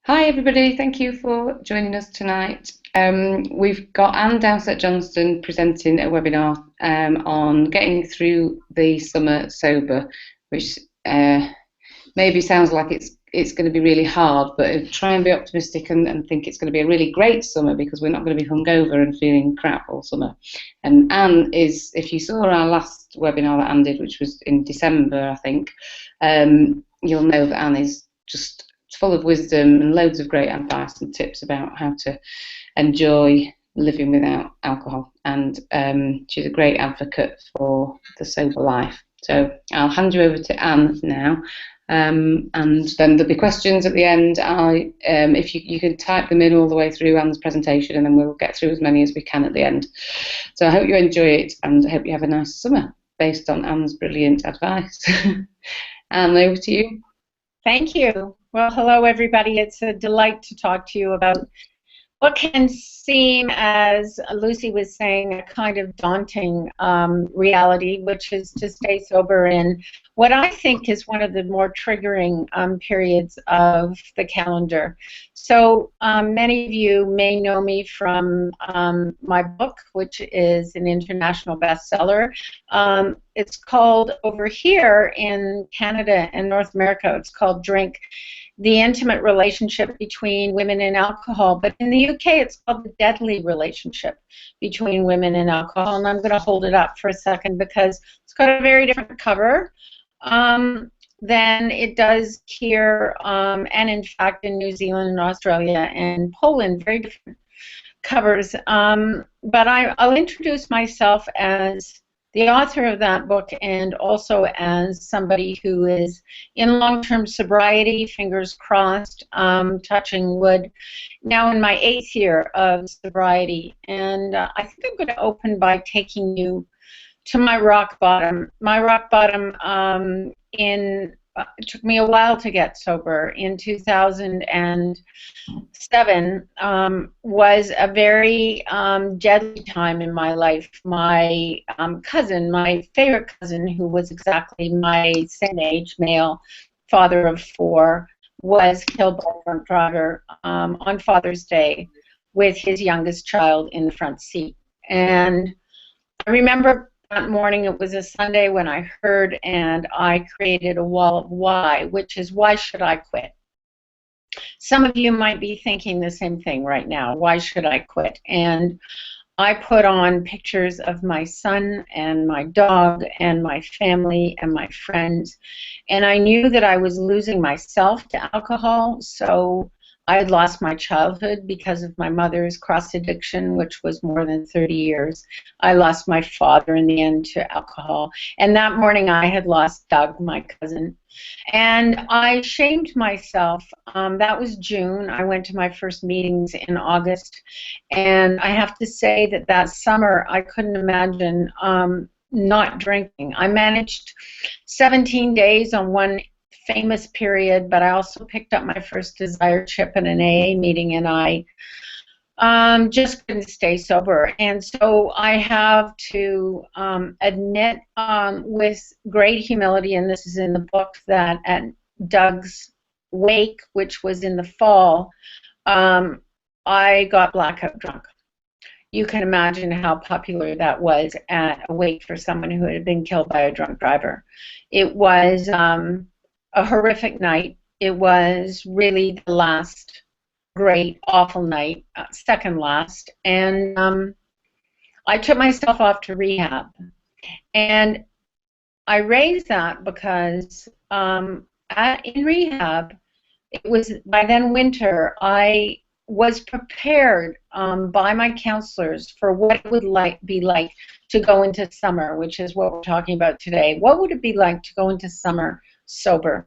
Hi everybody, thank you for joining us tonight. We've got Anne Dowsett Johnston presenting a webinar on getting through the summer sober, which maybe sounds like it's going to be really hard, but try and be optimistic and think it's going to be a really great summer because we're not going to be hungover and feeling crap all summer. And Anne is, if you saw our last webinar that Anne did, which was in December, I think, you'll know that Anne is just full of wisdom and loads of great advice and tips about how to enjoy living without alcohol. And she's a great advocate for the sober life. So I'll hand you over to Anne now. And then there'll be questions at the end. If you can type them in all the way through Anne's presentation, and then we'll get through as many as we can at the end. So I hope you enjoy it, and I hope you have a nice summer based on Anne's brilliant advice. Anne, over to you. Thank you. Well, hello everybody. It's a delight to talk to you about what can seem, as Lucy was saying, a kind of daunting reality, which is to stay sober in what I think is one of the more triggering periods of the calendar. So many of you may know me from my book, which is an international bestseller. It's called, over here in Canada and North America, it's called Drink: The Intimate Relationship Between Women and Alcohol. But in the UK, it's called The Deadly Relationship Between Women and Alcohol. And I'm going to hold it up for a second because it's got a very different cover than it does here, and in fact in New Zealand and Australia and Poland, very different covers. But I'll introduce myself as the author of that book, and also as somebody who is in long-term sobriety, fingers crossed, touching wood, now in my 8th year of sobriety. And I think I'm going to open by taking you to my rock bottom. My rock bottom it took me a while to get sober. In 2007 was a very deadly time in my life. My cousin, my favorite cousin, who was exactly my same age, male, father of 4, was killed by a drunk driver on Father's Day with his youngest child in the front seat. And I remember that morning, it was a Sunday, when I heard, and I created a wall of why, which is, why should I quit? Some of you might be thinking the same thing right now. Why should I quit? And I put on pictures of my son and my dog and my family and my friends, and I knew that I was losing myself to alcohol. So I had lost my childhood because of my mother's cross addiction, which was more than 30 years. I lost my father in the end to alcohol. And that morning I had lost Doug, my cousin. And I shamed myself. That was June. I went to my first meetings in August. And I have to say that that summer I couldn't imagine not drinking. I managed 17 days on one famous period, but I also picked up my first desire chip at an AA meeting, and I just couldn't stay sober. And so I have to admit with great humility, and this is in the book, that at Doug's wake, which was in the fall, I got blackout drunk. You can imagine how popular that was at a wake for someone who had been killed by a drunk driver. It was a horrific night. It was really the last great, awful night, second last, and I took myself off to rehab. And I raised that because in rehab, it was by then winter. I was prepared by my counselors for what it would be like to go into summer, which is what we're talking about today. What would it be like to go into summer sober?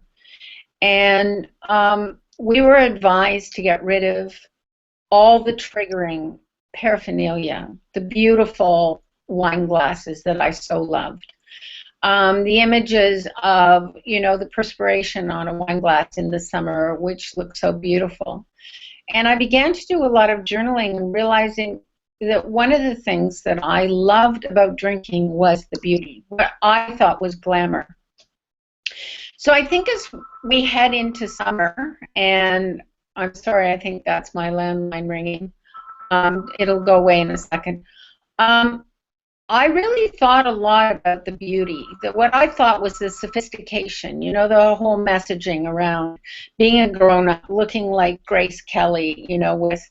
And we were advised to get rid of all the triggering paraphernalia, the beautiful wine glasses that I so loved, the images of, the perspiration on a wine glass in the summer, which looked so beautiful. And I began to do a lot of journaling and realizing that one of the things that I loved about drinking was the beauty, what I thought was glamour. So I think as we head into summer, and I'm sorry, I think that's my landline ringing. It'll go away in a second. I really thought a lot about the beauty, that what I thought was the sophistication, you know, the whole messaging around being a grown-up, looking like Grace Kelly, you know, with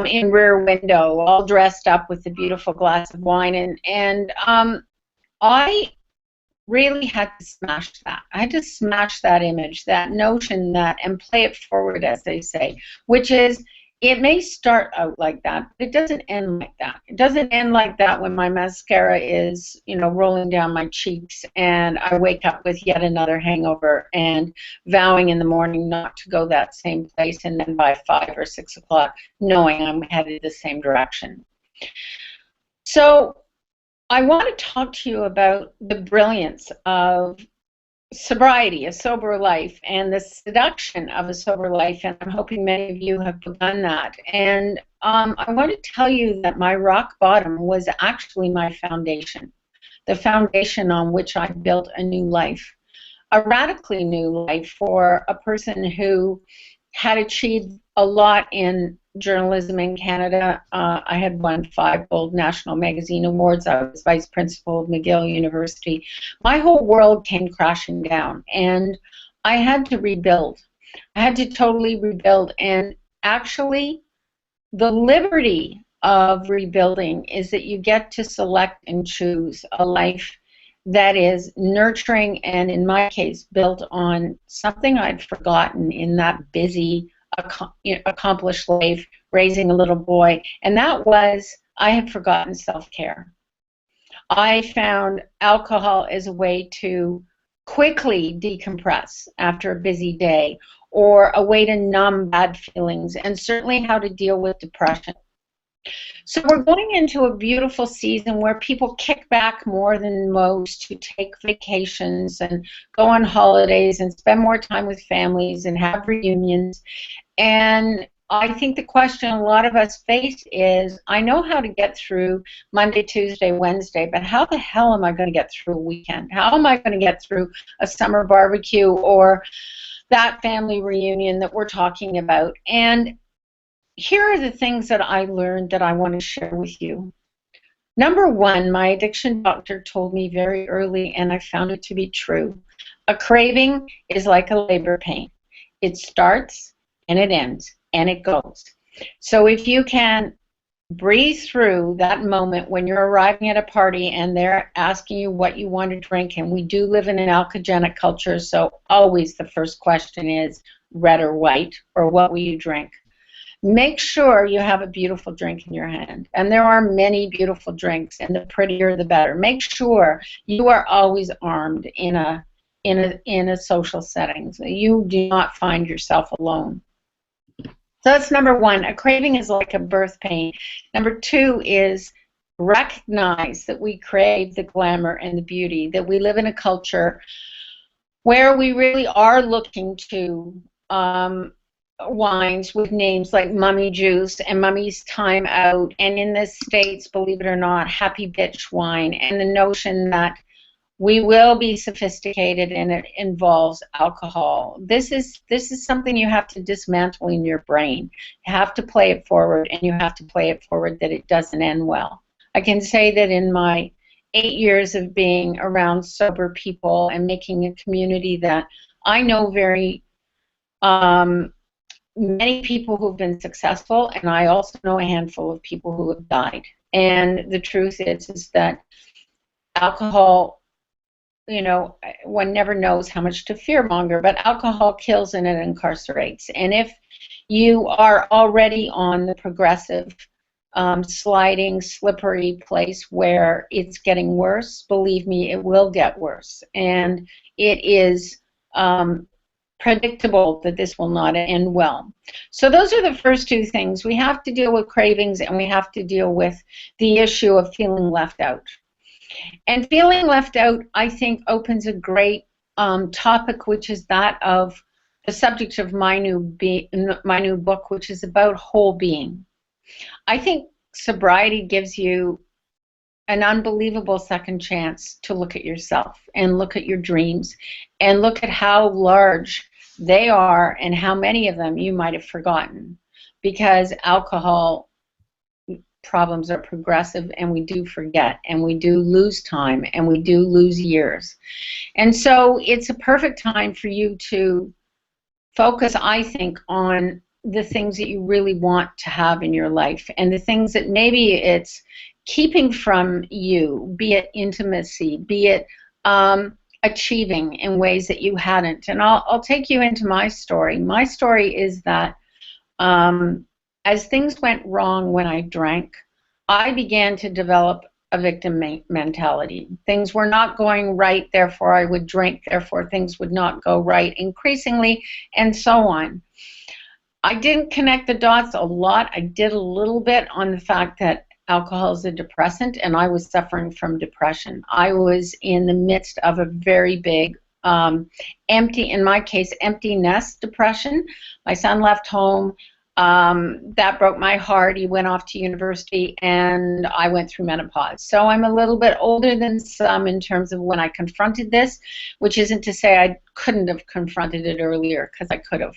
in Rear Window, all dressed up with a beautiful glass of wine, and I really had to smash that. I had to smash that image, that notion, that, and play it forward, as they say, which is, it may start out like that, but it doesn't end like that. It doesn't end like that when my mascara is, you know, rolling down my cheeks and I wake up with yet another hangover and vowing in the morning not to go that same place, and then by 5 or 6 o'clock knowing I'm headed the same direction. So I want to talk to you about the brilliance of sobriety, a sober life, and the seduction of a sober life, and I'm hoping many of you have begun that. And I want to tell you that my rock bottom was actually my foundation, the foundation on which I built a new life, a radically new life for a person who had achieved a lot in journalism in Canada. I had won 5 Gold National Magazine Awards. I was vice principal of McGill University. My whole world came crashing down, and I had to rebuild. I had to totally rebuild, and actually, the liberty of rebuilding is that you get to select and choose a life that is nurturing, and in my case, built on something I'd forgotten in that busy, accomplished life, raising a little boy, and that was, I had forgotten self-care. I found alcohol as a way to quickly decompress after a busy day, or a way to numb bad feelings, and certainly how to deal with depression. So we're going into a beautiful season where people kick back more than most to take vacations and go on holidays and spend more time with families and have reunions. And I think the question a lot of us face is, I know how to get through Monday, Tuesday, Wednesday, but how the hell am I going to get through a weekend? How am I going to get through a summer barbecue or that family reunion that we're talking about? And here are the things that I learned that I want to share with you. Number one, my addiction doctor told me very early, and I found it to be true. A craving is like a labor pain. It starts and it ends and it goes. So if you can breathe through that moment when you're arriving at a party and they're asking you what you want to drink, and we do live in an alcoholic culture, so always the first question is red or white, or what will you drink? Make sure you have a beautiful drink in your hand, and there are many beautiful drinks, and the prettier the better. Make sure you are always armed in a social setting, so you do not find yourself alone. So that's number one. A craving is like a birth pain. Number two is recognize that we crave the glamour and the beauty, that we live in a culture where we really are looking to wines with names like Mummy Juice and Mummy's Time Out, and in the States, believe it or not, Happy Bitch Wine, and the notion that we will be sophisticated and it involves alcohol. This is something you have to dismantle in your brain. You have to play it forward, and you have to play it forward that it doesn't end well. I can say that in my 8 years of being around sober people and making a community, that I know very many people who've been successful, and I also know a handful of people who have died. And the truth is that alcohol, you know, one never knows how much to fearmonger, but alcohol kills and it incarcerates. And if you are already on the progressive, sliding, slippery place where it's getting worse, believe me, it will get worse. And it is predictable that this will not end well. So those are the first two things. We have to deal with cravings, and we have to deal with the issue of feeling left out. And feeling left out, I think, opens a great topic, which is that of the subject of my new book, which is about whole being. I think sobriety gives you an unbelievable second chance to look at yourself and look at your dreams and look at how large they are and how many of them you might have forgotten, because alcohol problems are progressive, and we do forget, and we do lose time, and we do lose years. And so it's a perfect time for you to focus, I think, on the things that you really want to have in your life, and the things that maybe it's keeping from you, be it intimacy, be it achieving in ways that you hadn't. And I'll take you into my story. My story is that as things went wrong when I drank, I began to develop a victim mentality. Things were not going right, therefore I would drink, therefore things would not go right increasingly, and so on. I didn't connect the dots a lot. I did a little bit on the fact that alcohol is a depressant, and I was suffering from depression. I was in the midst of a very big empty, in my case, empty nest depression. My son left home. That broke my heart. He went off to university, and I went through menopause. So I'm a little bit older than some in terms of when I confronted this, which isn't to say I couldn't have confronted it earlier, because I could have.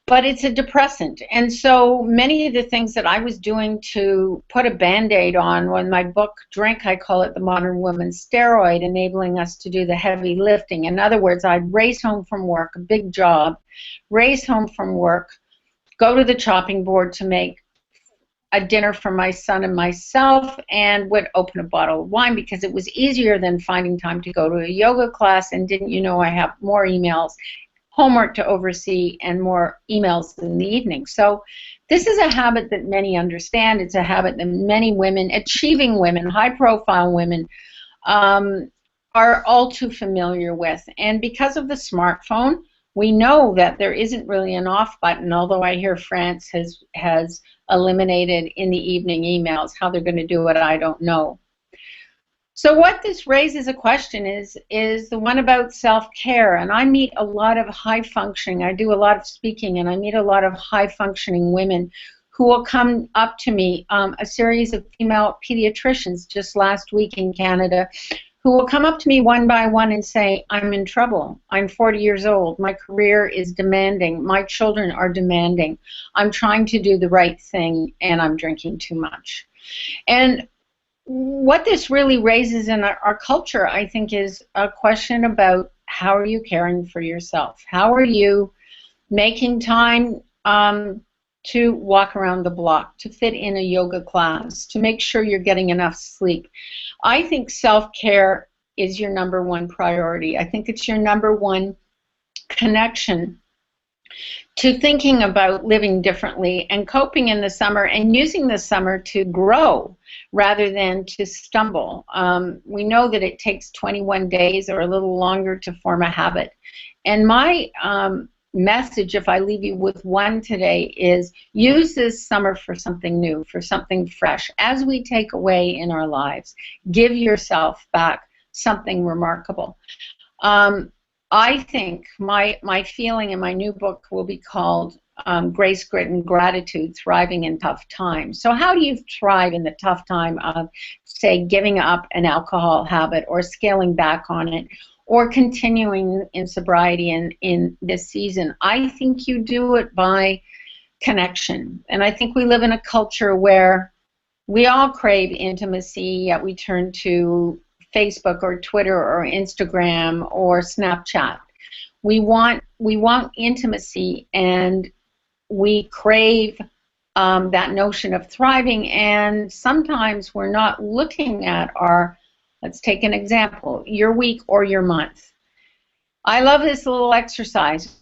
But it's a depressant. And so many of the things that I was doing to put a Band-Aid on, when my book, Drink, I call it the modern woman's steroid, enabling us to do the heavy lifting. In other words, I'd race home from work, a big job, race home from work, go to the chopping board to make a dinner for my son and myself, and would open a bottle of wine because it was easier than finding time to go to a yoga class. And didn't you know I have more emails, homework to oversee, and more emails in the evening. So this is a habit that many understand. It's a habit that many women, achieving women, high-profile women, are all too familiar with. And because of the smartphone, we know that there isn't really an off button, although I hear France has eliminated in the evening emails. How they're going to do it, I don't know. So what this raises a question is the one about self-care. And I meet a lot of high-functioning, I do a lot of speaking, and I meet a lot of high-functioning women who will come up to me, a series of female pediatricians just last week in Canada, who will come up to me one by one and say, I'm in trouble. I'm 40 years old. My career is demanding. My children are demanding. I'm trying to do the right thing, and I'm drinking too much. And what this really raises in our culture, I think, is a question about how are you caring for yourself? How are you making time to walk around the block, to fit in a yoga class, to make sure you're getting enough sleep? I think self-care is your #1 priority. I think it's your #1 connection to thinking about living differently and coping in the summer and using the summer to grow rather than to stumble. We know that it takes 21 days or a little longer to form a habit. And my message, if I leave you with one today, is use this summer for something new, for something fresh. As we take away in our lives, give yourself back something remarkable. I think my feeling in my new book will be called Grace, Grit, and Gratitude, Thriving in Tough Times. So how do you thrive in the tough time of, say, giving up an alcohol habit or scaling back on it or continuing in sobriety in this season? I think you do it by connection. And I think we live in a culture where we all crave intimacy, yet we turn to Facebook or Twitter or Instagram or Snapchat. We want intimacy, and we crave that notion of thriving, and sometimes we're not looking at our, let's take an example, your week or your month. I love this little exercise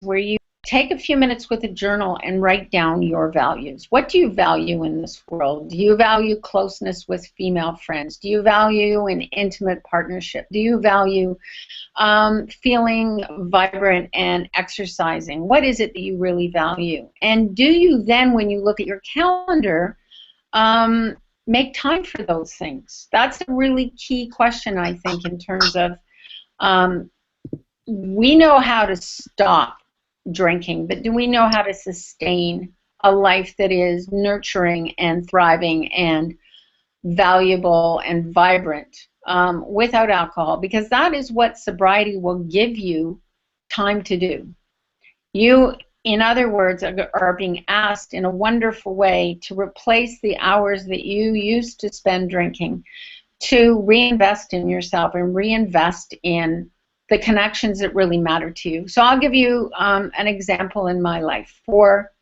where you take a few minutes with a journal and write down your values. What do you value in this world? Do you value closeness with female friends? Do you value an intimate partnership? Do you value feeling vibrant and exercising? What is it that you really value? And do you then, when you look at your calendar, make time for those things? That's a really key question, I think, in terms of we know how to stop drinking, but do we know how to sustain a life that is nurturing and thriving and valuable and vibrant without alcohol? Because that is what sobriety will give you time to do. You, in other words, are being asked in a wonderful way to replace the hours that you used to spend drinking, to reinvest in yourself and reinvest in the connections that really matter to you. So I'll give you an example in my life. For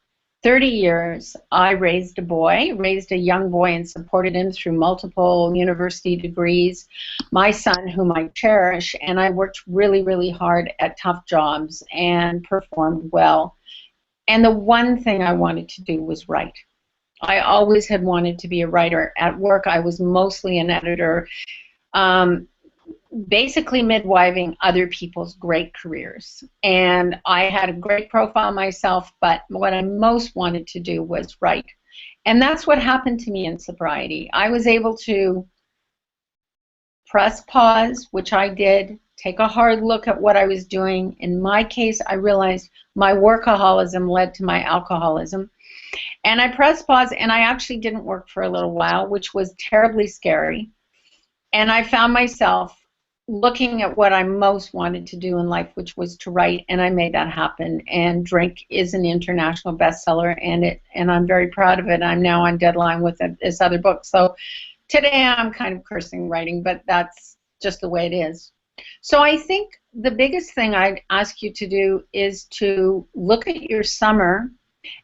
30 years, I raised a young boy, and supported him through multiple university degrees. My son, whom I cherish, and I worked really, really hard at tough jobs and performed well. And the one thing I wanted to do was write. I always had wanted to be a writer. At work, I was mostly an editor, basically midwiving other people's great careers. And I had a great profile myself, but what I most wanted to do was write. And that's what happened to me in sobriety. I was able to press pause, which I did, take a hard look at what I was doing. In my case, I realized my workaholism led to my alcoholism. And I pressed pause, and I actually didn't work for a little while, which was terribly scary. And I found myself looking at what I most wanted to do in life, which was to write, and I made that happen. And Drink is an international bestseller, and I'm very proud of it. I'm now on deadline with this other book. So today I'm kind of cursing writing, but that's just the way it is. So I think the biggest thing I'd ask you to do is to look at your summer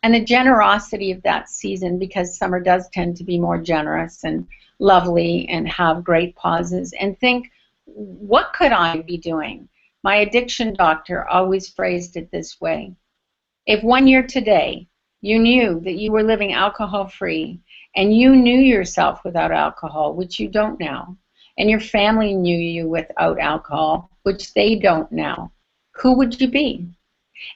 and the generosity of that season, because summer does tend to be more generous and lovely and have great pauses, and think, what could I be doing? My addiction doctor always phrased it this way: if 1 year today you knew that you were living alcohol-free, and you knew yourself without alcohol, which you don't now, and your family knew you without alcohol, which they don't now, who would you be?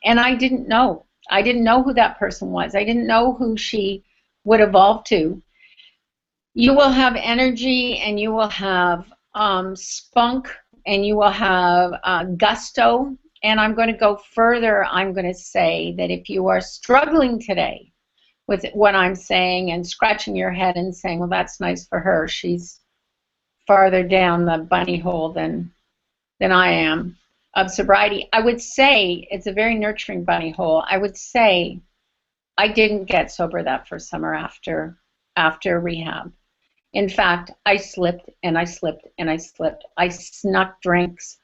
And I didn't know. I didn't know who that person was. I didn't know who she would evolve to. You will have energy, and you will have spunk, and you will have gusto. And I'm going to go further. I'm going to say that if you are struggling today with what I'm saying and scratching your head and saying, well, that's nice for her, she's farther down the bunny hole than I am of sobriety, I would say it's a very nurturing bunny hole. I would say I didn't get sober that first summer after rehab. In fact, I slipped and I slipped and I slipped. I snuck drinks.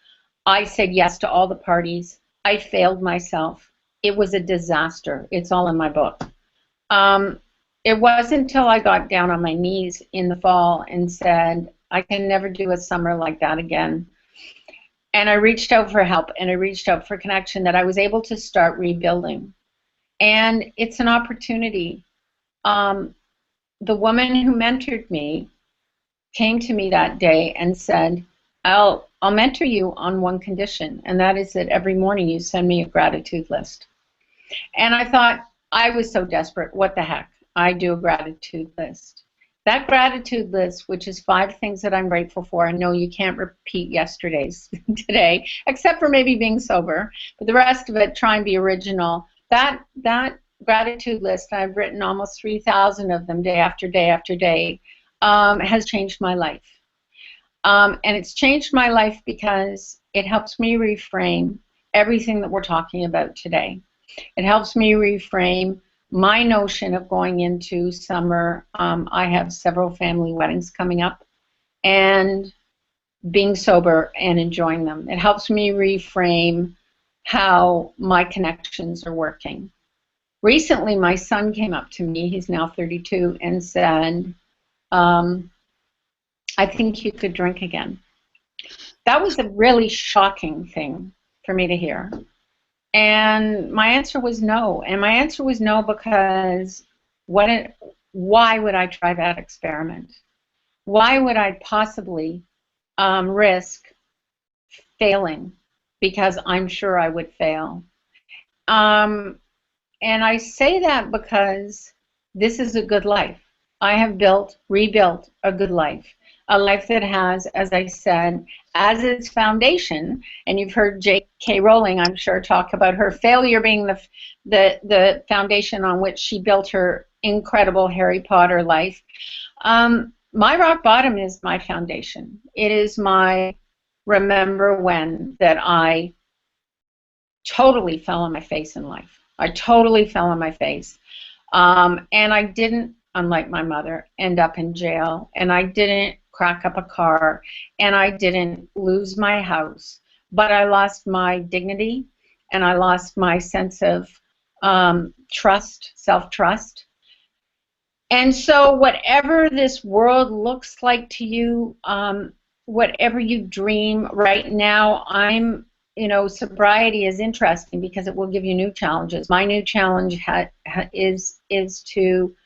I said yes to all the parties. I failed myself. It was a disaster. It's all in my book. It wasn't until I got down on my knees in the fall and said, I can never do a summer like that again. And I reached out for help, and I reached out for connection, that I was able to start rebuilding. And it's an opportunity. The woman who mentored me came to me that day and said, I'll mentor you on one condition, and that is that every morning you send me a gratitude list. And I thought, I was so desperate, what the heck? I do a gratitude list. That gratitude list, which is 5 things that I'm grateful for, I know you can't repeat yesterday's today, except for maybe being sober, but the rest of it, try and be original. That gratitude list, I've written almost 3,000 of them day after day after day, has changed my life. And it's changed my life because it helps me reframe everything that we're talking about today. It helps me reframe my notion of going into summer. I have several family weddings coming up, and being sober and enjoying them. It helps me reframe how my connections are working. Recently, my son came up to me, he's now 32, and said, I think you could drink again. That was a really shocking thing for me to hear. And my answer was no. And my answer was no because why would I try that experiment? Why would I possibly risk failing? Because I'm sure I would fail. And I say that because this is a good life. I have rebuilt a good life. A life that has, as I said, as its foundation, and you've heard J.K. Rowling, I'm sure, talk about her failure being the foundation on which she built her incredible Harry Potter life. My rock bottom is my foundation. It is my remember when that I totally fell on my face in life. I totally fell on my face. And I didn't, unlike my mother, end up in jail. And I didn't crack up a car. And I didn't lose my house. But I lost my dignity. And I lost my sense of trust, self-trust. And so whatever this world looks like to you, whatever you dream right now, sobriety is interesting because it will give you new challenges. My new challenge is to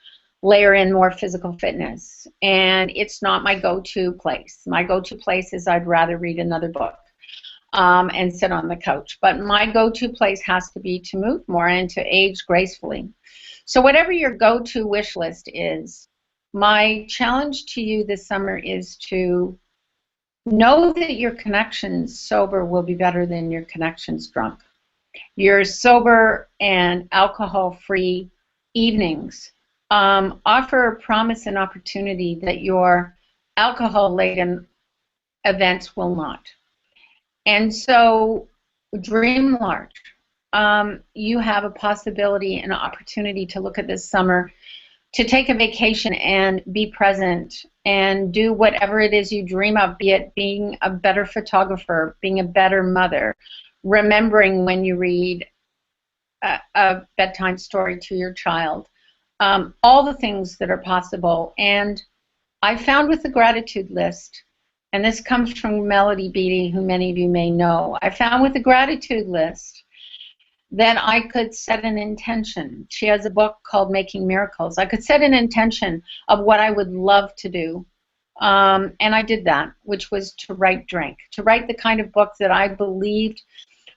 layer in more physical fitness, and it's not my go-to place. My go-to place is I'd rather read another book and sit on the couch. But my go-to place has to be to move more and to age gracefully. So whatever your go-to wish list is, my challenge to you this summer is to know that your connections sober will be better than your connections drunk. Your sober and alcohol-free evenings offer a promise and opportunity that your alcohol-laden events will not. And so dream large. You have a possibility and opportunity to look at this summer to take a vacation and be present and do whatever it is you dream of, be it being a better photographer, being a better mother, remembering when you read a bedtime story to your child, all the things that are possible. And I found with the gratitude list, and this comes from Melody Beattie, who many of you may know, I found with the gratitude list that I could set an intention. She has a book called Making Miracles. I could set an intention of what I would love to do, and I did that, which was to write Drink, to write the kind of book that I believed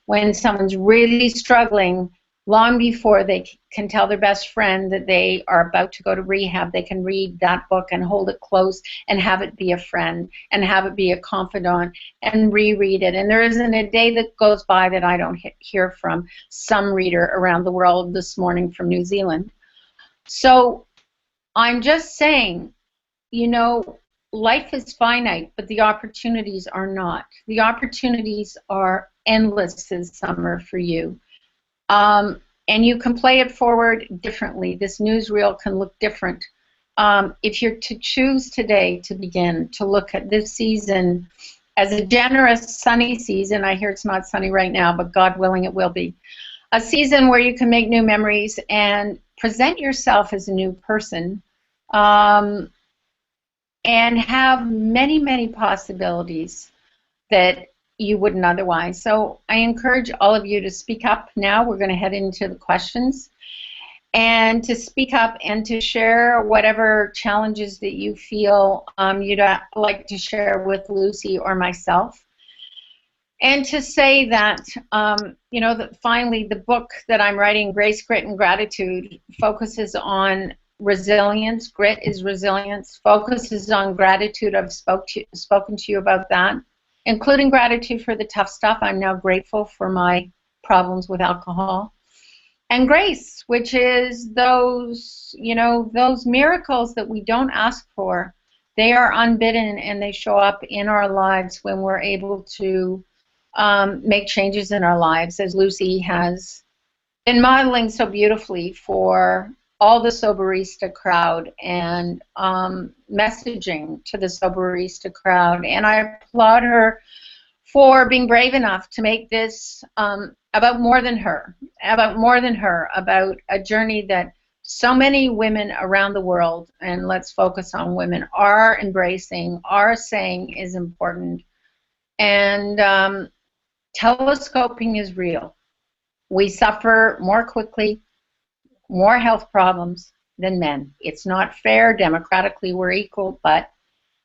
when someone's really struggling, long before they can tell their best friend that they are about to go to rehab, they can read that book and hold it close and have it be a friend and have it be a confidant and reread it. And there isn't a day that goes by that I don't hear from some reader around the world, this morning from New Zealand. So I'm just saying, life is finite, but the opportunities are not. The opportunities are endless this summer for you. And you can play it forward differently. This newsreel can look different. If you're to choose today to begin to look at this season as a generous, sunny season, I hear it's not sunny right now, but God willing it will be, a season where you can make new memories and present yourself as a new person, and have many, many possibilities that you wouldn't otherwise. So I encourage all of you to speak up now. We're going to head into the questions. And to speak up and to share whatever challenges that you feel you'd like to share with Lucy or myself. And to say that, that finally the book that I'm writing, Grace, Grit, and Gratitude, focuses on resilience. Grit is resilience. Focuses on gratitude. I've spoken to you about that, including gratitude for the tough stuff. I'm now grateful for my problems with alcohol. And grace, which is those miracles that we don't ask for. They are unbidden, and they show up in our lives when we're able to make changes in our lives, as Lucy has been modeling so beautifully for all the Soberista crowd and messaging to the Soberista crowd. And I applaud her for being brave enough to make this about more than her, about a journey that so many women around the world, and let's focus on women, are embracing, are saying is important. And telescoping is real. We suffer more quickly, more health problems than men. It's not fair. Democratically, we're equal, but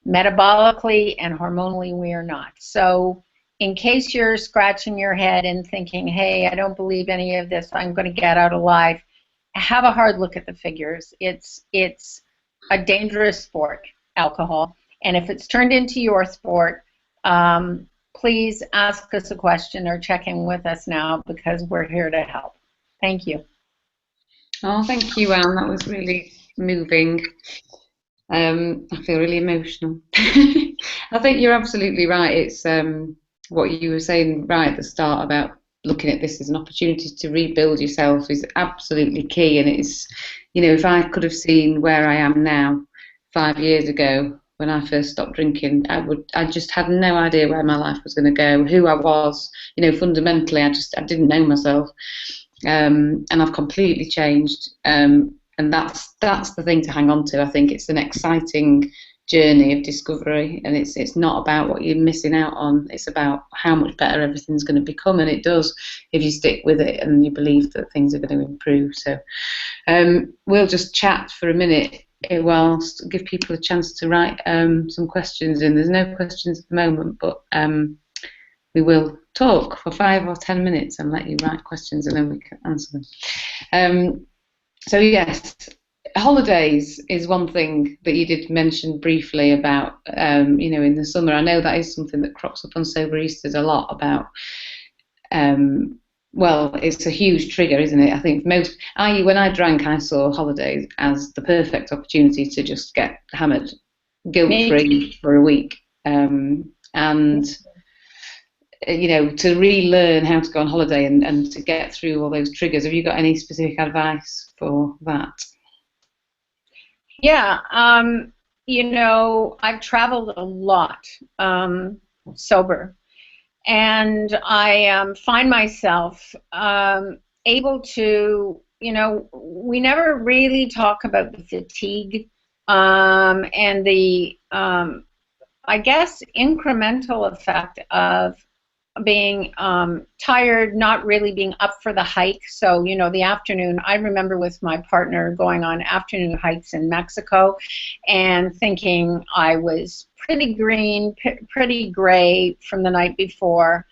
metabolically and hormonally, we are not. So in case you're scratching your head and thinking, hey, I don't believe any of this, I'm going to get out alive, have a hard look at the figures. It's a dangerous sport, alcohol. And if it's turned into your sport, please ask us a question or check in with us now, because we're here to help. Thank you. Oh, thank you, Anne. That was really moving. I feel really emotional. I think you're absolutely right. It's what you were saying right at the start about looking at this as an opportunity to rebuild yourself is absolutely key. And it's, you know, if I could have seen where I am now 5 years ago when I first stopped drinking, I just had no idea where my life was going to go, who I was. You know, fundamentally, I didn't know myself, and I've completely changed. And that's the thing to hang on to. I think it's an exciting journey of discovery, and it's not about what you're missing out on. It's about how much better everything's going to become, and it does if you stick with it and you believe that things are going to improve. So we'll just chat for a minute whilst give people a chance to write some questions in. There's no questions at the moment, but we will talk for 5 or 10 minutes and let you write questions, and then we can answer them. So yes, holidays is one thing that you did mention briefly about, you know, in the summer. I know that is something that crops up on Soberistas a lot about. Well, it's a huge trigger, isn't it? I think when I drank, I saw holidays as the perfect opportunity to just get hammered, guilt-free for a week, and you know, to relearn how to go on holiday and to get through all those triggers. Have you got any specific advice for that? Yeah, you know, I've traveled a lot sober, and I find myself able to, you know, we never really talk about the fatigue and the, I guess, incremental effect of being tired, not really being up for the hike. So, you know, the afternoon, I remember with my partner going on afternoon hikes in Mexico and thinking I was pretty green, pretty gray from the night before,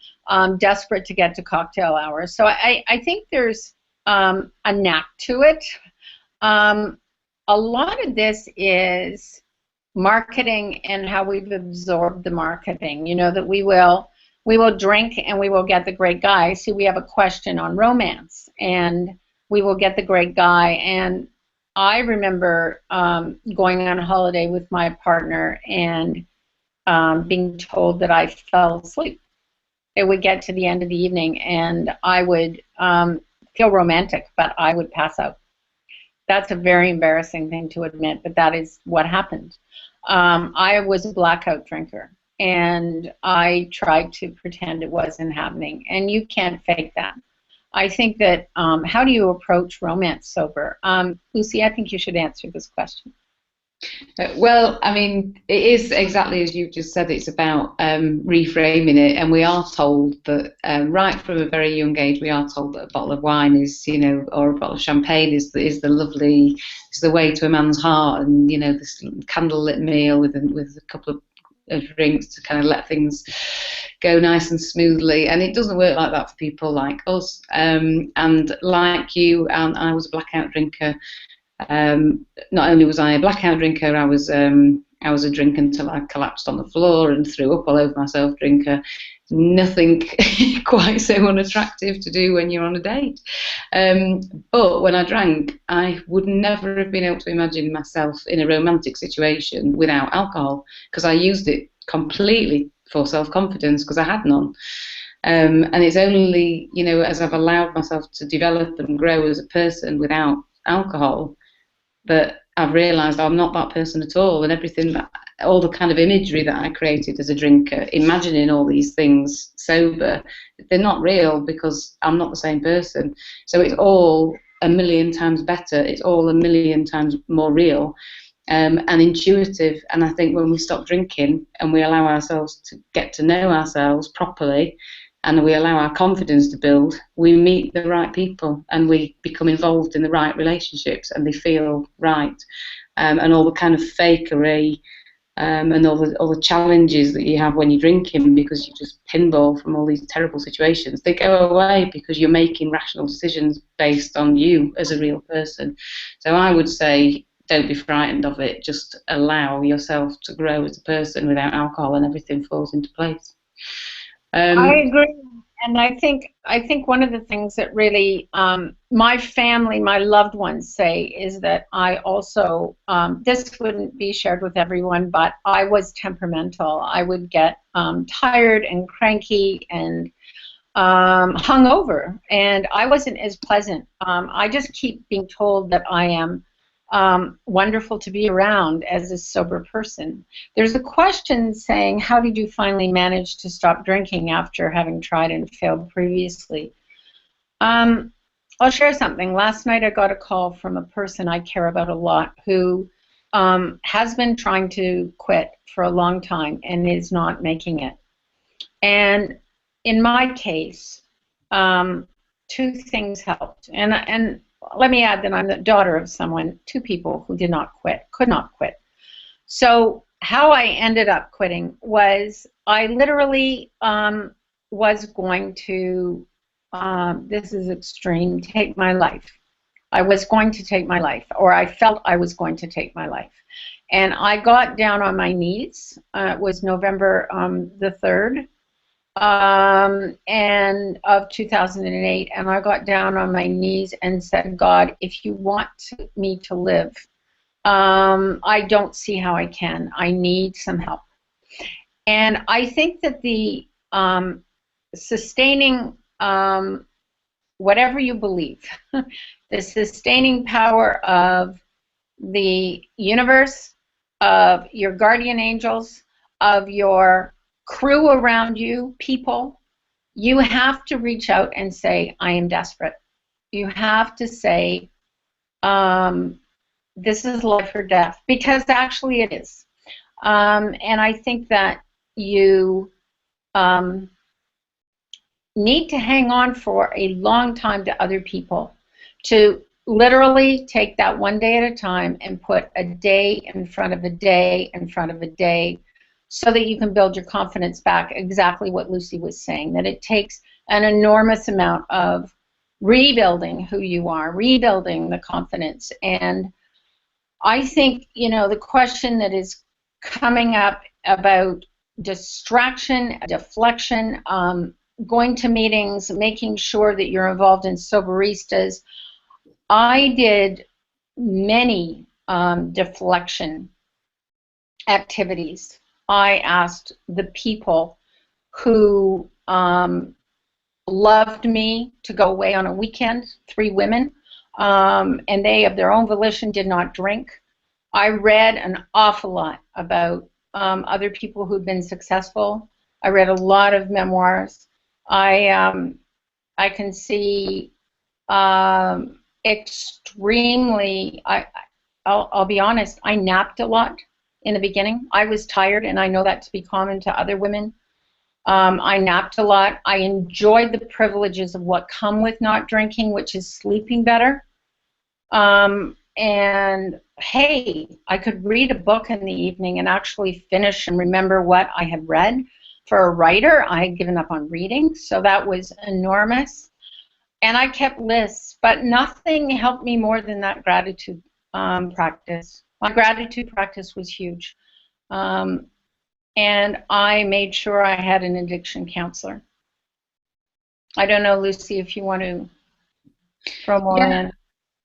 desperate to get to cocktail hour. So I think there's a knack to it. A lot of this is marketing and how we've absorbed the marketing, you know, that we will drink and we will get the great guy. See, we have a question on romance, and we will get the great guy. And I remember going on a holiday with my partner and being told that I fell asleep. It would get to the end of the evening, and I would feel romantic, but I would pass out. That's a very embarrassing thing to admit, but that is what happened. I was a blackout drinker, and I tried to pretend it wasn't happening, and you can't fake that. I think that, how do you approach romance sober? Lucy, I think you should answer this question. Well, I mean, it is exactly as you've just said. It's about reframing it, and we are told that right from a very young age, we are told that a bottle of wine is, you know, or a bottle of champagne is the lovely, is the way to a man's heart, and you know, this candlelit meal with a couple of drinks to kind of let things go nice and smoothly. And it doesn't work like that for people like us. And like you, and I was a blackout drinker. Not only was I a blackout drinker, I was a drinker until I collapsed on the floor and threw up all over myself drinker. Nothing quite so unattractive to do when you're on a date. But when I drank, I would never have been able to imagine myself in a romantic situation without alcohol, because I used it completely for self-confidence because I had none. And it's only, you know, as I've allowed myself to develop and grow as a person without alcohol that I've realised I'm not that person at all, and everything, all the kind of imagery that I created as a drinker, imagining all these things sober, they're not real because I'm not the same person. So it's all a million times better. It's all a million times more real and intuitive. And I think when we stop drinking and we allow ourselves to get to know ourselves properly, and we allow our confidence to build, we meet the right people and we become involved in the right relationships, and they feel right. And all the kind of fakery and all the challenges that you have when you're drinking because you just pinball from all these terrible situations, they go away because you're making rational decisions based on you as a real person. So I would say, don't be frightened of it. Just allow yourself to grow as a person without alcohol, and everything falls into place. I agree, and I think one of the things that really my family, my loved ones say is that I also, this wouldn't be shared with everyone, but I was temperamental. I would get tired and cranky, and hungover, and I wasn't as pleasant. I just keep being told that I am wonderful to be around as a sober person. There's a question saying, how did you finally manage to stop drinking after having tried and failed previously? I'll share something. Last night I got a call from a person I care about a lot who has been trying to quit for a long time and is not making it. And in my case, two things helped. And let me add that I'm the daughter of someone, two people who did not quit, could not quit. So how I ended up quitting was I literally was going to, this is extreme, take my life. I was going to take my life, or I felt I was going to take my life. And I got down on my knees. It was November the 3rd. And of 2008, and I got down on my knees and said, God, if you want me to live, I don't see how I can. I need some help. And I think that the sustaining, whatever you believe, the sustaining power of the universe, of your guardian angels, of your crew around you, people, you have to reach out and say, I am desperate. You have to say, this is life or death, because actually it is. And I think that you need to hang on for a long time to other people, to literally take that one day at a time and put a day in front of a day in front of a day, so that you can build your confidence back. Exactly what Lucy was saying, that it takes an enormous amount of rebuilding who you are, rebuilding the confidence. And I think, you know, the question that is coming up about distraction, deflection, going to meetings, making sure that you're involved in Soberistas. I did many deflection activities. I asked the people who loved me to go away on a weekend, 3 women, and they, of their own volition, did not drink. I read an awful lot about other people who'd been successful. I read a lot of memoirs. I can see extremely, I'll be honest, I napped a lot in the beginning. I was tired, and I know that to be common to other women. I napped a lot. I enjoyed the privileges of what come with not drinking, which is sleeping better. And hey, I could read a book in the evening and actually finish and remember what I had read. For a writer, I had given up on reading, so that was enormous. And I kept lists, but nothing helped me more than that gratitude practice. My gratitude practice was huge. And I made sure I had an addiction counselor. I don't know, Lucy, if you want to throw more in.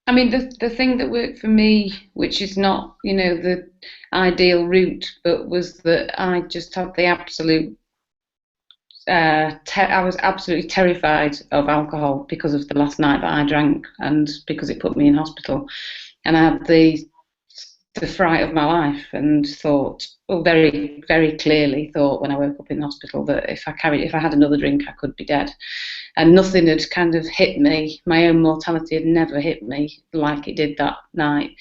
I mean, the thing that worked for me, which is not, you know, the ideal route, but was that I just had the absolute, I was absolutely terrified of alcohol because of the last night that I drank, and because it put me in hospital. And I had the fright of my life, and thought, well, very, very clearly thought when I woke up in the hospital that if I had another drink, I could be dead. And nothing had kind of hit me. My own mortality had never hit me like it did that night.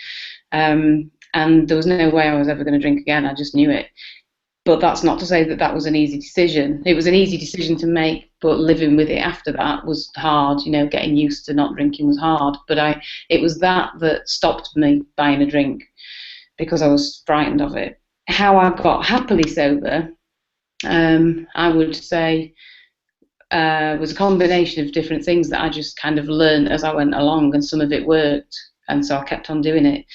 And there was no way I was ever going to drink again. I just knew it. But that's not to say that that was an easy decision. It was an easy decision to make, but living with it after that was hard. You know, getting used to not drinking was hard. But it was that stopped me buying a drink, because I was frightened of it. How I got happily sober, I would say, was a combination of different things that I just kind of learned as I went along, and some of it worked, and so I kept on doing it.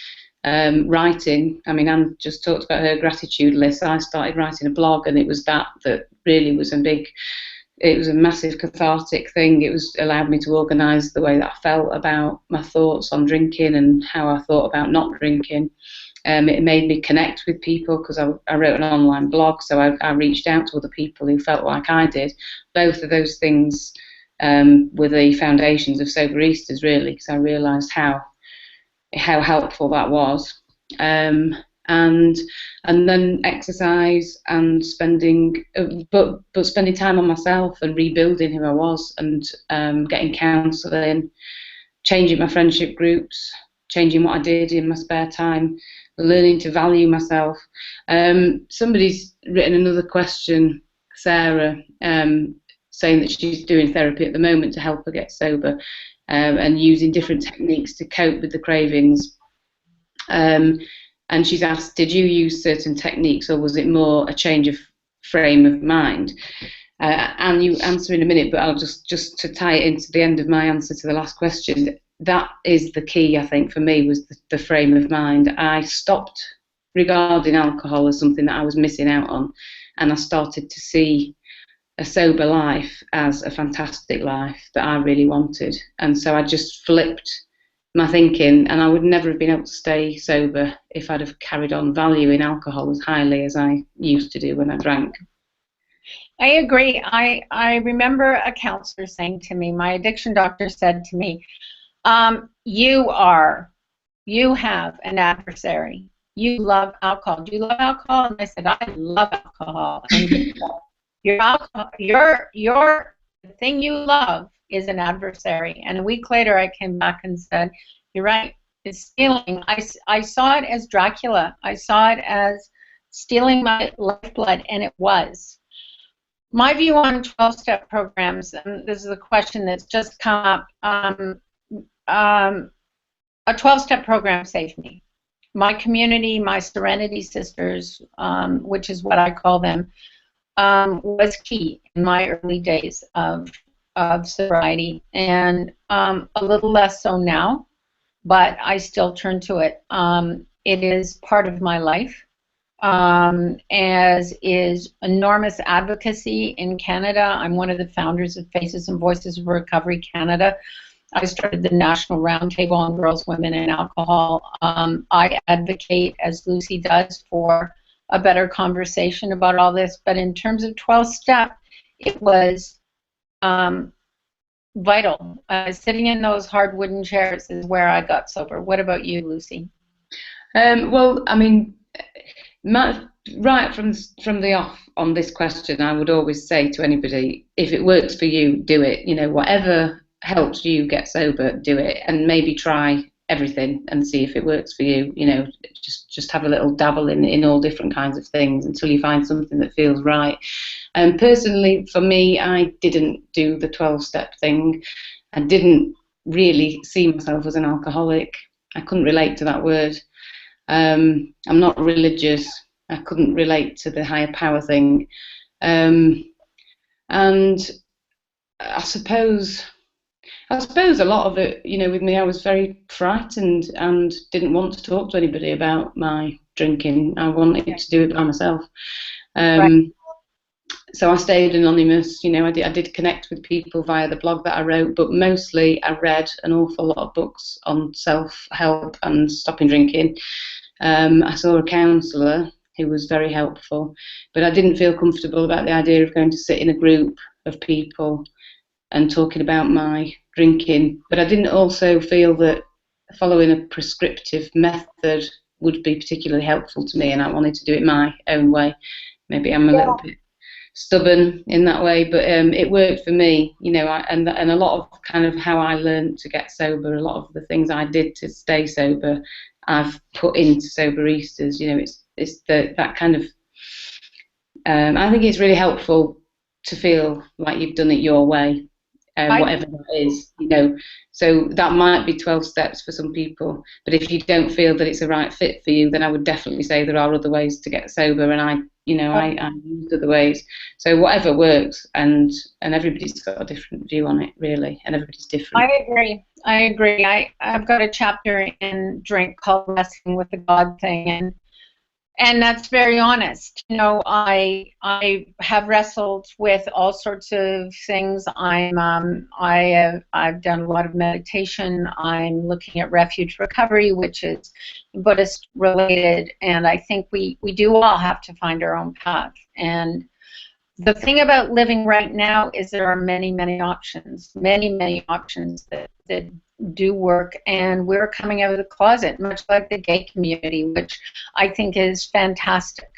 Writing, I mean, Anne just talked about her gratitude list. I started writing a blog, and it was that really was it was a massive cathartic thing. It allowed me to organise the way that I felt about my thoughts on drinking and how I thought about not drinking. It made me connect with people, because I wrote an online blog, so I reached out to other people who felt like I did. Both of those things were the foundations of Soberistas, really, because I realised how helpful that was. And then exercise and spending time on myself and rebuilding who I was, and getting counselling, changing my friendship groups, changing what I did in my spare time, learning to value myself. Somebody's written another question, Sarah, saying that she's doing therapy at the moment to help her get sober, and using different techniques to cope with the cravings. And she's asked, did you use certain techniques, or was it more a change of frame of mind? And you answer in a minute, but I'll just to tie it into the end of my answer to the last question. That is the key, I think, for me, was the frame of mind. I stopped regarding alcohol as something that I was missing out on, and I started to see a sober life as a fantastic life that I really wanted. And so I just flipped my thinking, and I would never have been able to stay sober if I'd have carried on valuing alcohol as highly as I used to do when I drank. I agree. I remember a counselor saying to me, my addiction doctor said to me, you have an adversary. You love alcohol. Do you love alcohol? And I said, I love alcohol. And the thing you love is an adversary. And a week later, I came back and said, you're right, it's stealing. I saw it as Dracula. I saw it as stealing my lifeblood, and it was. My view on 12-step programs, and this is a question that's just come up, a 12-step program saved me. My community, my Serenity Sisters, which is what I call them, was key in my early days of sobriety, and a little less so now, but I still turn to it. It is part of my life. As is enormous advocacy in Canada. I'm one of the founders of Faces and Voices of Recovery Canada. I started the National Roundtable on Girls, Women, and Alcohol. I advocate, as Lucy does, for a better conversation about all this. But in terms of 12-step, it was vital. Sitting in those hard wooden chairs is where I got sober. What about you, Lucy? Well, I mean, right from the off on this question, I would always say to anybody, if it works for you, do it. You know, whatever helps you get sober, do it, and maybe try everything and see if it works for you. You know, just have a little dabble in all different kinds of things until you find something that feels right. And personally, for me, I didn't do the 12-step thing. I didn't really see myself as an alcoholic. I couldn't relate to that word. I'm not religious. I couldn't relate to the higher power thing. And I suppose a lot of it, you know, with me, I was very frightened and didn't want to talk to anybody about my drinking. I wanted to do it by myself. Right. So I stayed anonymous. You know, I did connect with people via the blog that I wrote, but mostly I read an awful lot of books on self-help and stopping drinking. I saw a counsellor who was very helpful, but I didn't feel comfortable about the idea of going to sit in a group of people and talking about my drinking. But I didn't also feel that following a prescriptive method would be particularly helpful to me, and I wanted to do it my own way. Maybe I'm a little bit stubborn in that way, but it worked for me, you know. And a lot of kind of how I learned to get sober, a lot of the things I did to stay sober, I've put into Soberistas. You know, it's that kind of. I think it's really helpful to feel like you've done it your way, whatever that is, you know. So that might be 12 steps for some people, but if you don't feel that it's a right fit for you, then I would definitely say there are other ways to get sober, and I used other ways. So whatever works, and everybody's got a different view on it, really, and everybody's different. I agree. I've got a chapter in Drink called Wrestling with the God Thing, and that's very honest. You know, I have wrestled with all sorts of things. I've done a lot of meditation. I'm looking at refuge recovery, which is Buddhist related, and I think we do all have to find our own path. And the thing about living right now is there are many, many options, many options that do work, and we're coming out of the closet, much like the gay community, which I think is fantastic,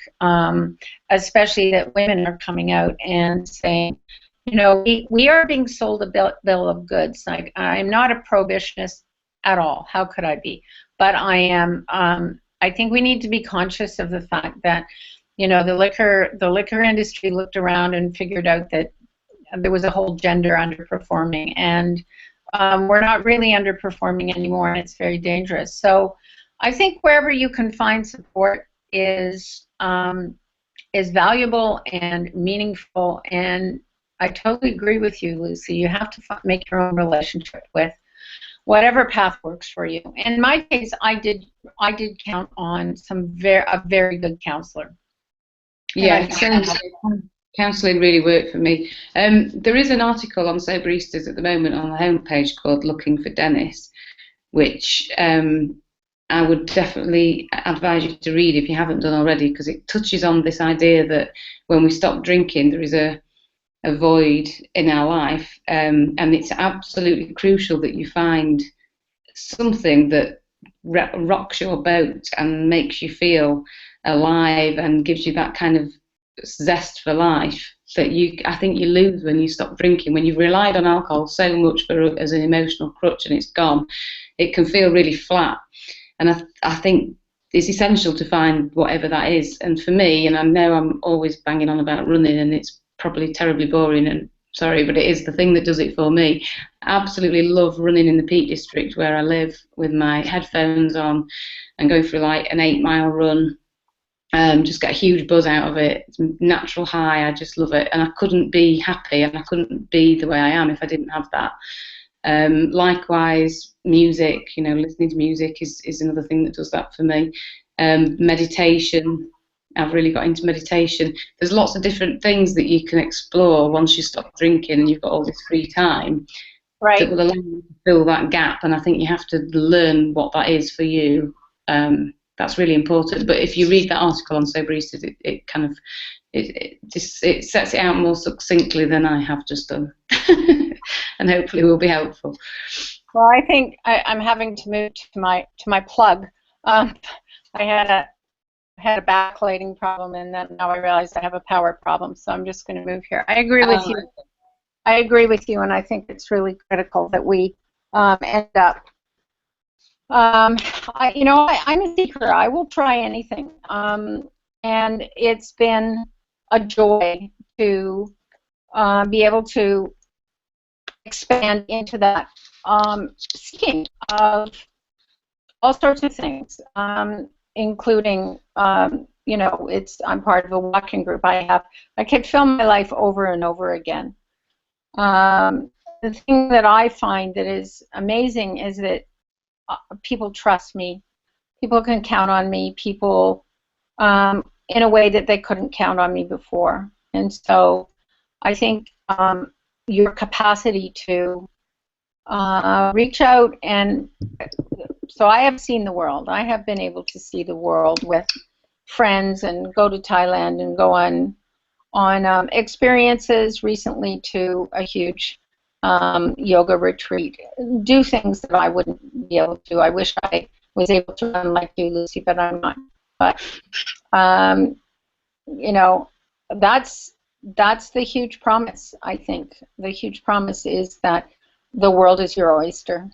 especially that women are coming out and saying, you know, we are being sold a bill of goods. Like, I'm not a prohibitionist at all. How could I be? But I am. I think we need to be conscious of the fact that, you know, the liquor industry looked around and figured out that there was a whole gender underperforming, and we're not really underperforming anymore, and it's very dangerous. So I think wherever you can find support is valuable and meaningful, and I totally agree with you, Lucy. You have to make your own relationship with whatever path works for you. In my case, I did count on a very good counselor. Yeah, counselling really worked for me. There is an article on Soberistas at the moment on the homepage called "Looking for Dennis," which I would definitely advise you to read if you haven't done already, because it touches on this idea that when we stop drinking, there is a void in our life, and it's absolutely crucial that you find something that rocks your boat and makes you feel alive and gives you that kind of zest for life that I think you lose when you stop drinking. When you've relied on alcohol so much as an emotional crutch and it's gone, it can feel really flat. And I think it's essential to find whatever that is. And for me, and I know I'm always banging on about running, and it's probably terribly boring, and sorry, but it is the thing that does it for me. I absolutely love running in the Peak District where I live with my headphones on and go for like an 8-mile run. Just get a huge buzz out of it. It's a natural high. I just love it, and I couldn't be happy and I couldn't be the way I am if I didn't have that. Likewise, music, you know, listening to music is another thing that does that for me. Meditation, I've really got into meditation. There's lots of different things that you can explore once you stop drinking and you've got all this free time, right, that will allow you to fill that gap. And I think you have to learn what that is for you. That's really important. But if you read that article on Soberistas, it kind of it sets it out more succinctly than I have just done, and hopefully will be helpful. Well, I think I'm having to move to my plug. I had a backlighting problem, and then now I realize I have a power problem, so I'm just going to move here. I agree with you. I agree with you, and I think it's really critical that we end up. I'm a seeker. I will try anything, and it's been a joy to be able to expand into that seeking of all sorts of things, including, I'm part of a walking group. I could film my life over and over again. The thing that I find that is amazing is that people trust me. People can count on me. People, in a way that they couldn't count on me before. And so I think your capacity to reach out, and so I have seen the world. I have been able to see the world with friends and go to Thailand and go on experiences, recently to a huge yoga retreat, do things that I wouldn't be able to. I wish I was able to run like you, Lucy, but I'm not. But that's the huge promise. I think the huge promise is that the world is your oyster.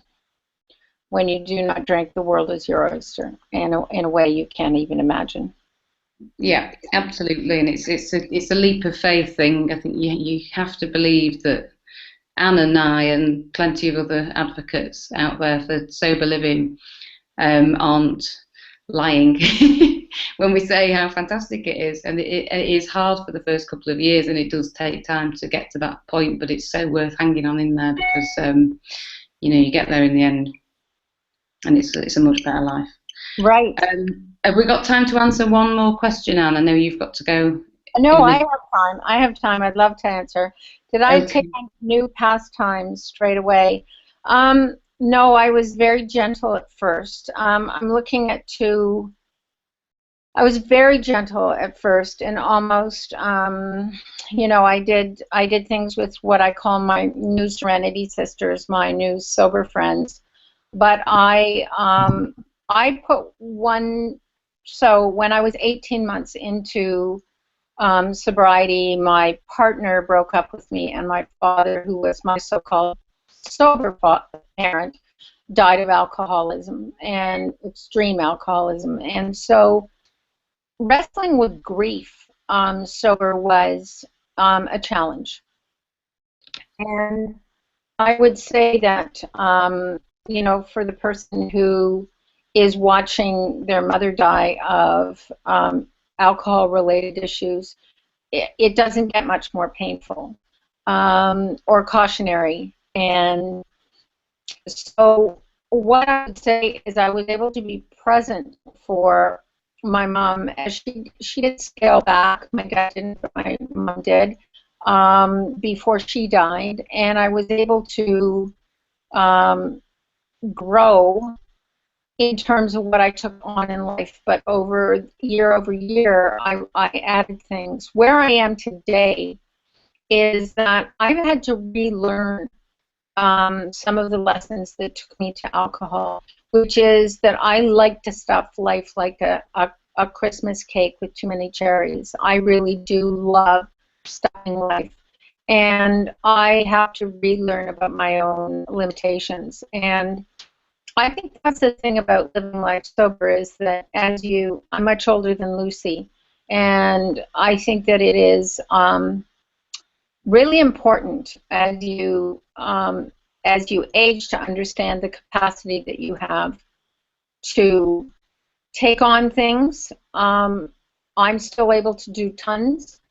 When you do not drink, the world is your oyster, in a way you can't even imagine. Yeah, absolutely, and it's a leap of faith thing. I think you have to believe that Anne and I and plenty of other advocates out there for sober living aren't lying when we say how fantastic it is. And it is hard for the first couple of years, and it does take time to get to that point, but it's so worth hanging on in there, because you get there in the end, and it's a much better life. Right. Have we got time to answer one more question, Anne? I know you've got to go. No, I have time. I'd love to answer. Did I take new pastimes straight away? No, I was very gentle at first. I'm looking at two I was very gentle at first, and almost, you know, I did things with what I call my new Serenity sisters, my new sober friends. But I put one. So when I was 18 months into sobriety, my partner broke up with me, and my father, who was my so-called sober parent, died of alcoholism and extreme alcoholism, and so wrestling with grief sober was a challenge. And I would say that, you know, for the person who is watching their mother die of alcohol-related issues, it doesn't get much more painful or cautionary. And so what I would say is I was able to be present for my mom as she did scale back. My dad didn't, but my mom did before she died, and I was able to grow in terms of what I took on in life. But over year, I added things. Where I am today is that I've had to relearn some of the lessons that took me to alcohol, which is that I like to stuff life like a Christmas cake with too many cherries. I really do love stuffing life. And I have to relearn about my own limitations. And I think that's the thing about living life sober is that I'm much older than Lucy, and I think that it is really important as you age to understand the capacity that you have to take on things. I'm still able to do tons,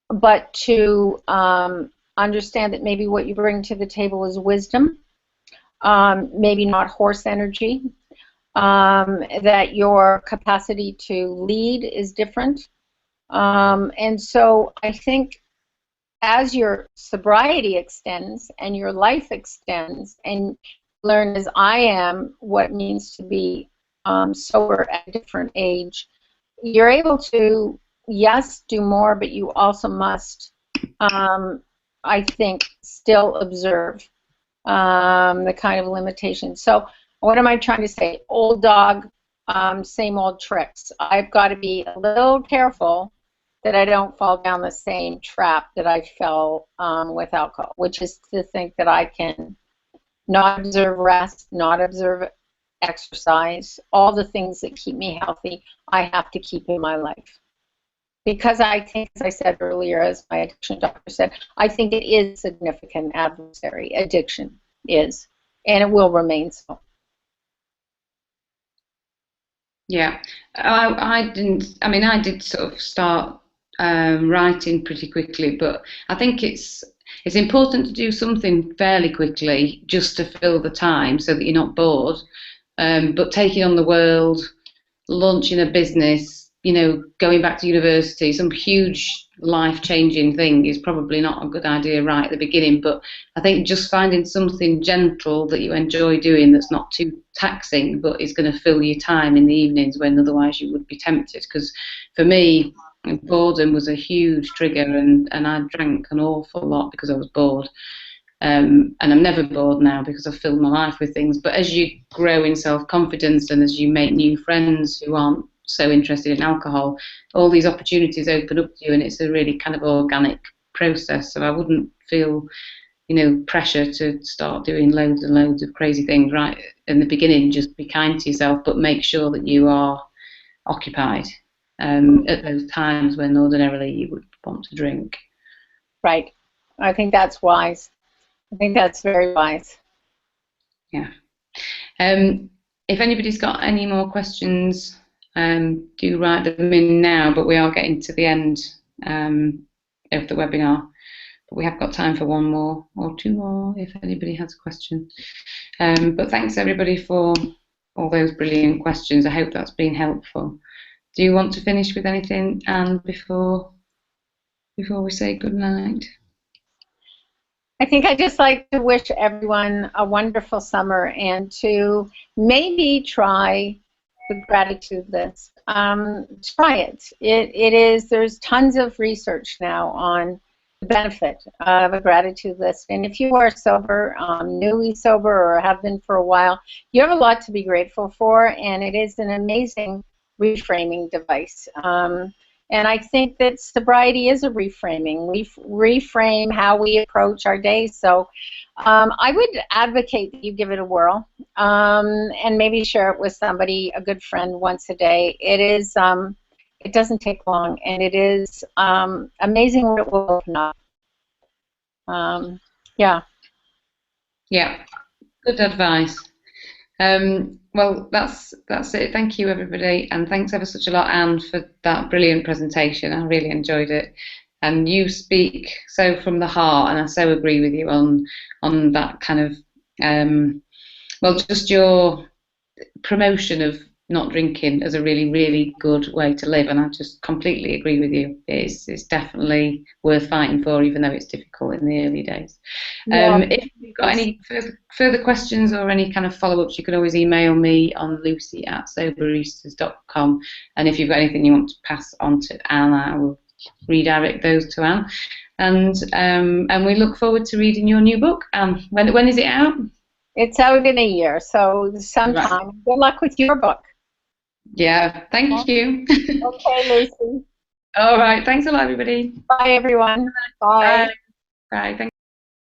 but to understand that maybe what you bring to the table is wisdom, maybe not horse energy, that your capacity to lead is different. And so I think as your sobriety extends and your life extends and learn as I am what it means to be sober at a different age, you're able to, yes, do more, but you also must, I think, still observe the kind of limitations. So what am I trying to say? Old dog, same old tricks. I've got to be a little careful that I don't fall down the same trap that I fell with alcohol, which is to think that I can not observe rest, not observe exercise, all the things that keep me healthy, I have to keep in my life. Because I think, as I said earlier, as my addiction doctor said, I think it is a significant adversary. Addiction is, and it will remain so. Yeah, I didn't. I mean, I did sort of start writing pretty quickly, but I think it's important to do something fairly quickly just to fill the time so that you're not bored. But taking on the world, launching a business, you know, going back to university, some huge life-changing thing is probably not a good idea right at the beginning. But I think just finding something gentle that you enjoy doing that's not too taxing, but is going to fill your time in the evenings when otherwise you would be tempted. Because for me, boredom was a huge trigger, and I drank an awful lot because I was bored. And I'm never bored now because I've filled my life with things. But as you grow in self-confidence and as you make new friends who aren't so interested in alcohol, all these opportunities open up to you, and it's a really kind of organic process. So I wouldn't feel, you know, pressure to start doing loads and loads of crazy things right in the beginning. Just be kind to yourself, but make sure that you are occupied at those times when ordinarily you would want to drink. Right. I think that's wise. I think that's very wise. Yeah. If anybody's got any more questions, do write them in now, but we are getting to the end of the webinar. But we have got time for one more or two more if anybody has a question. But thanks everybody for all those brilliant questions. I hope that's been helpful. Do you want to finish with anything, Anne, before we say good night? I think I'd just like to wish everyone a wonderful summer and to maybe try the gratitude list. try it. It is, there's tons of research now on the benefit of a gratitude list. And if you are sober, newly sober, or have been for a while, you have a lot to be grateful for, and it is an amazing reframing device. And I think that sobriety is a reframing. We reframe how we approach our days. So I would advocate that you give it a whirl, and maybe share it with somebody, a good friend, once a day. It is, it doesn't take long, and it is amazing what it will open up. Yeah. Yeah, good advice. Well, that's it. Thank you, everybody, and thanks ever such a lot, Anne, for that brilliant presentation. I really enjoyed it, and you speak so from the heart, and I so agree with you on that kind of well, just your promotion of not drinking as a really, really good way to live, and I just completely agree with you. It's definitely worth fighting for, even though it's difficult in the early days. Yeah. If you've got any further questions or any kind of follow-ups, you can always email me on lucy@soberistas.com, and if you've got anything you want to pass on to Anne, I will redirect those to Anne. And we look forward to reading your new book. When is it out? It's out in a year, so sometime. Right. Good luck with your book. Yeah, thank you. Okay, Lucy. All right, thanks a lot, everybody. Bye, everyone. Bye. Bye. Bye. Thank